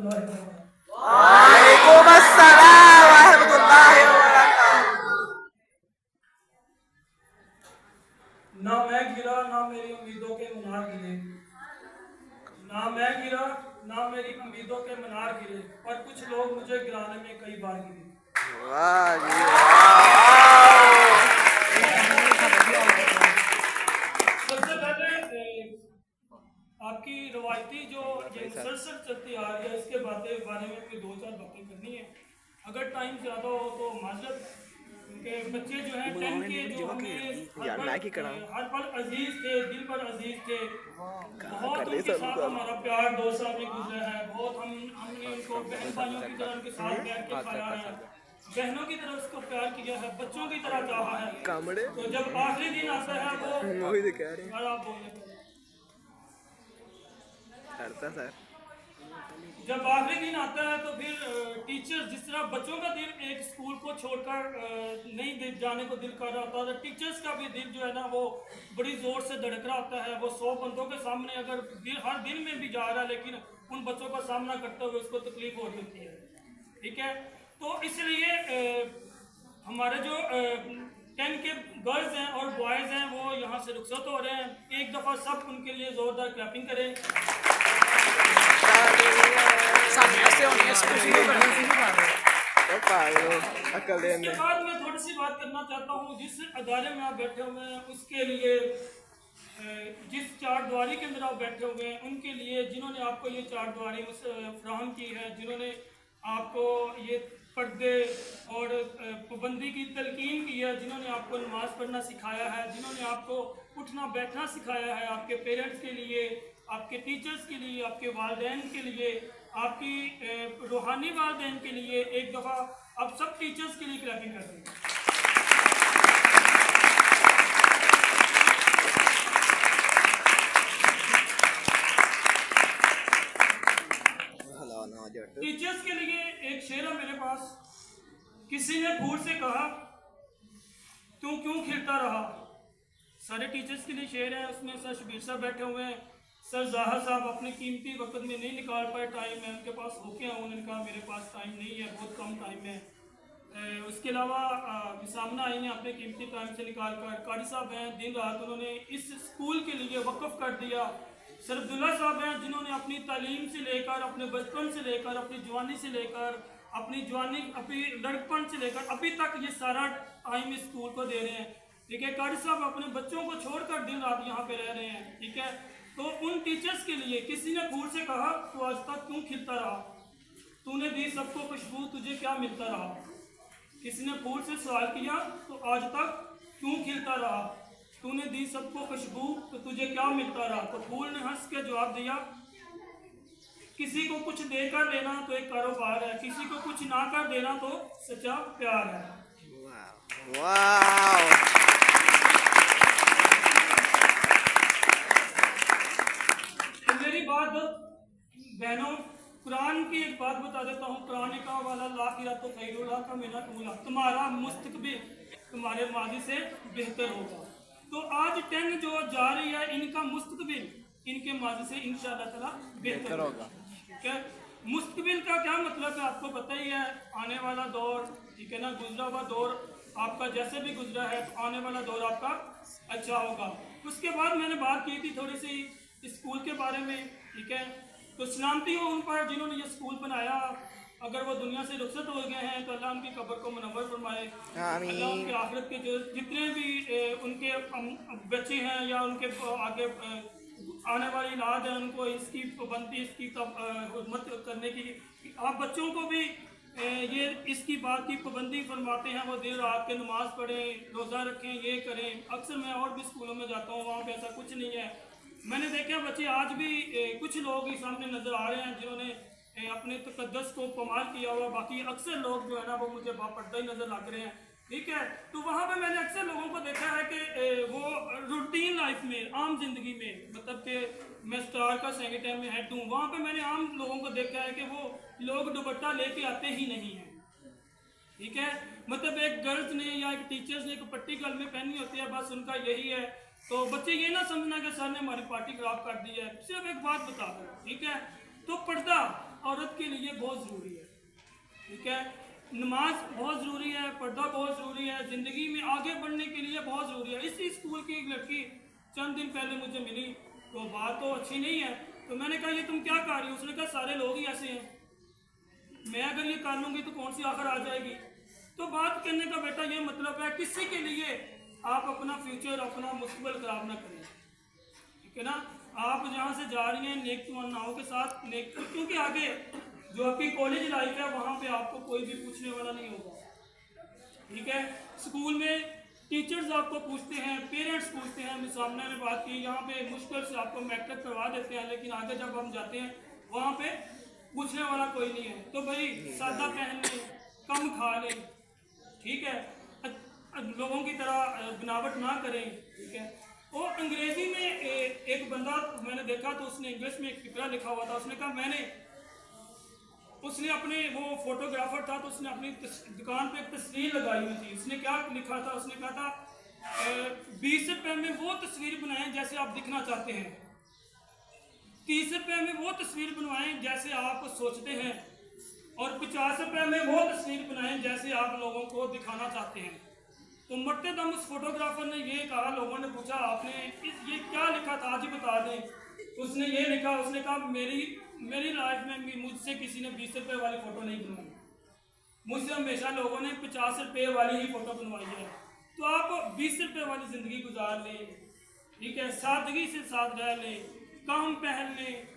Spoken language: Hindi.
वालेकुम अस्सलाम व रहमतुल्लाहि व बरकातुहू। ना मैं गिरा ना मेरी उम्मीदों के मीनार गिरे, ना मैं गिरा ना मेरी उम्मीदों के मीनार गिरे, पर कुछ लोग मुझे गिराने में कई बार गिरे। वाह जी वाह। सबसे पहले आपकी रवायती जो ये मुसलसल चलती आ रही है इसके बारे में कोई दो चार बातें करनी है। अगर टाइम ज़्यादा हो तो माजरत के बच्चे जो हैं 10 के जो हमें हर पल अजीज थे, दिल पर अजीज थे, बहुत उनके साथ हमारा प्यार 2 साल में गुजरा है। बहुत हमने उनको बहन भाइयों की तरह उनके साथ बैठ के खाया है, बहनों की तरह उसको प्यार किया है, बच्चों की तरह चाहा है। तो जब आखिरी दिन आता है वो आप बोले जब आखिरी दिन आता है तो फिर टीचर्स जिस तरह बच्चों का दिल एक स्कूल को छोड़कर नहीं जाने को दिल कर रहा होता है, टीचर्स का भी दिल जो है ना वो बड़ी जोर से धड़क रहा होता है। वो 100 बंदों के सामने अगर हर दिन में भी जा रहा है लेकिन उन बच्चों का सामना करते हुए उसको तकलीफ हो होती है। ठीक है, तो इसलिए हमारे जो 10 के गर्ल्स हैं और बॉयज़ हैं वो यहाँ से रुखसत हो रहे हैं। एक दफ़ा सब उनके लिए ज़ोरदार क्लैपिंग करें। इसके बाद मैं थोड़ी सी बात करना चाहता हूँ जिस अदारे में आप बैठे हुए हैं उसके लिए, जिस चारद्वारी के अंदर आप बैठे हुए हैं उनके लिए, जिन्होंने आपको ये चारद्वारी फ्राहम की है, जिन्होंने आपको ये पर्दे और पाबंदी की तलकीन की है, जिन्होंने आपको नमाज पढ़ना सिखाया है, जिन्होंने आपको उठना बैठना सिखाया है, आपके पेरेंट्स के लिए, आपके टीचर्स के लिए, आपके वालिदैन के लिए, आपकी रूहानी वालिदैन के लिए एक दफ़ा अब सब टीचर्स के लिए क्लैपिंग कर दें। टीचर्स के लिए एक शेर है मेरे पास। किसी ने फूल से कहा तू क्यों खिलता रहा। सारे टीचर्स के लिए शेर है, उसमें सर शबीर साहब बैठे हुए हैं, सर जाहर साहब अपने कीमती वक्त में नहीं निकाल पाए टाइम है, उनके पास होके हैं, उन्होंने कहा मेरे पास टाइम नहीं है, बहुत कम टाइम है। उसके अलावा सामना आई हैं अपने कीमती टाइम से निकाल कर। कारी साहब हैं, दिन रात उन्होंने इस स्कूल के लिए वक़्फ़ कर दिया। सर अब्दुल्ला साहब हैं जिन्होंने अपनी तालीम से लेकर, अपने बचपन से लेकर, अपनी जवानी से लेकर, अपनी जवानी अपनी लड़कपन से लेकर अभी तक ये सारा टाइम इस स्कूल को दे रहे हैं। ठीक है, कारी साहब अपने बच्चों को छोड़कर दिन रात यहाँ पे रह रहे हैं। ठीक है, तो उन टीचर्स के लिए किसी ने फूल से कहा तो आज तक क्यों खिलता रहा, तूने दी सबको खुशबू तुझे क्या मिलता रहा। किसी ने फूल से सवाल किया तो आज तक क्यों खिलता रहा, तूने दी सबको खुशबू तो तुझे क्या मिलता रहा। तो फूल ने हंस के जवाब दिया, किसी को कुछ देकर लेना तो एक कारोबार है, किसी को कुछ ना कर देना तो सच्चा प्यार है। वाह। तो मेरी बात बहनों, कुरान की एक बात बता देता हूँ। कुरान का वाला लाखिरा तो खैरुल्लाह का मेरा कूला, तुम्हारा मुस्तकबिल तुम्हारे माजी से बेहतर होगा। तो आज 10 जो जा रही है इनका मुस्तकबिल इनके माजी से इंशाअल्लाह ताला बेहतर होगा। ठीक है, मुस्तकबिल का क्या मतलब है आपको पता ही है। आने वाला दौर, ठीक है ना, गुजरा हुआ दौर आपका जैसे भी गुजरा है तो आने वाला दौर आपका अच्छा होगा। उसके बाद मैंने बात की थी थोड़ी सी स्कूल के बारे में। ठीक है, तो सलामती हो उन पर जिन्होंने ये स्कूल बनाया। अगर वो दुनिया से रुखसत हो गए हैं तो अल्लाह उनकी कब्र को मुनव्वर फरमाए। अल्लाह उनके आखिरत के जो जितने भी उनके बच्चे हैं या उनके आगे आने वाली औलाद है उनको इसकी पाबंदी, इसकी हुर्मत करने की, आप बच्चों को भी ये इसकी बात की पाबंदी फरमाते हैं। वो देर रात के नमाज पढ़ें, रोज़ा रखें, ये करें। अक्सर मैं और भी स्कूलों में जाता हूँ, वहाँ पे ऐसा कुछ नहीं है। मैंने देखा बच्चे आज भी कुछ लोग ही सामने नज़र आ रहे हैं जिन्होंने अपने तकद्दस को कमाल किया हुआ, बाकी अक्सर लोग जो है ना वो मुझे बापर्दा ही नज़र लग रहे हैं। ठीक है, तो वहाँ पे मैंने अक्सर लोगों को देखा है कि वो रूटीन लाइफ में, आम जिंदगी में, मतलब कि मैं स्टार का सेकेंड टाइम में हेड हूँ, वहाँ पे मैंने आम लोगों को देखा है कि वो लोग दुपट्टा लेके आते ही नहीं हैं। ठीक है, मतलब एक गर्ल्स ने या एक टीचर्स ने एक पट्टी गल में पहनी होती है, बस उनका यही है। तो बच्चे ये ना समझना कि सर ने हमारी पार्टी खराब कर दी है। सिर्फ एक बात बता दो, ठीक है, तो पर्दा औरत के लिए बहुत ज़रूरी है। ठीक है, नमाज बहुत ज़रूरी है, पर्दा बहुत ज़रूरी है, ज़िंदगी में आगे बढ़ने के लिए बहुत ज़रूरी है। इसी स्कूल की एक लड़की चंद दिन पहले मुझे मिली, तो बात तो अच्छी नहीं है। तो मैंने कहा ये तुम क्या कर रही हो? उसने कहा सारे लोग ही ऐसे हैं, मैं अगर ये कर लूँगी तो कौन सी आखिर आ जाएगी। तो बात करने का बेटा ये मतलब है, किसी के लिए आप अपना फ्यूचर, अपना मुस्तकबिल खराब ना करें। ठीक है ना, आप जहाँ से जा रही हैं नेक तमन्नाओं के साथ, नेक, क्योंकि आगे जो आपकी कॉलेज लाइफ है वहाँ पे आपको कोई भी पूछने वाला नहीं होगा। ठीक है, स्कूल में टीचर्स आपको पूछते हैं, पेरेंट्स पूछते हैं। सामने में बात की, यहाँ पे मुश्किल से आपको मैट्रिक करवा देते हैं, लेकिन आगे जब हम जाते हैं वहाँ पे पूछने वाला कोई नहीं है। तो भाई सादा पहन लें, कम खा लें, ठीक है, लोगों की तरह बनावट ना करें। ठीक है, और अंग्रेजी में एक बंदा मैंने देखा, तो उसने इंग्लिश में एक फिक्रा लिखा हुआ था। उसने कहा उसने अपने, वो फोटोग्राफर था, तो उसने अपनी दुकान पे एक तस्वीर लगाई हुई थी। उसने क्या लिखा था? उसने कहा था 20 रुपए में वो तस्वीर बनाएं जैसे आप दिखना चाहते हैं, 30 रुपए में वो तस्वीर बनवाएं जैसे आप सोचते हैं, और 50 रुपए में वो तस्वीर बनाएं जैसे आप लोगों को दिखाना चाहते हैं। तो मरते दम उस फोटोग्राफर ने ये कहा, लोगों ने पूछा आपने ये क्या लिखा था, आज ही बता दें। उसने ये लिखा, उसने कहा मेरी लाइफ में मुझसे किसी ने 20 रुपए वाली फ़ोटो नहीं बनवाई, मुझसे हमेशा लोगों ने 50 रुपए वाली ही फ़ोटो बनवाई है। तो आप 20 रुपए वाली ज़िंदगी गुजार लें, ठीक है, सादगी से साथ रह लें, कम पहन लें,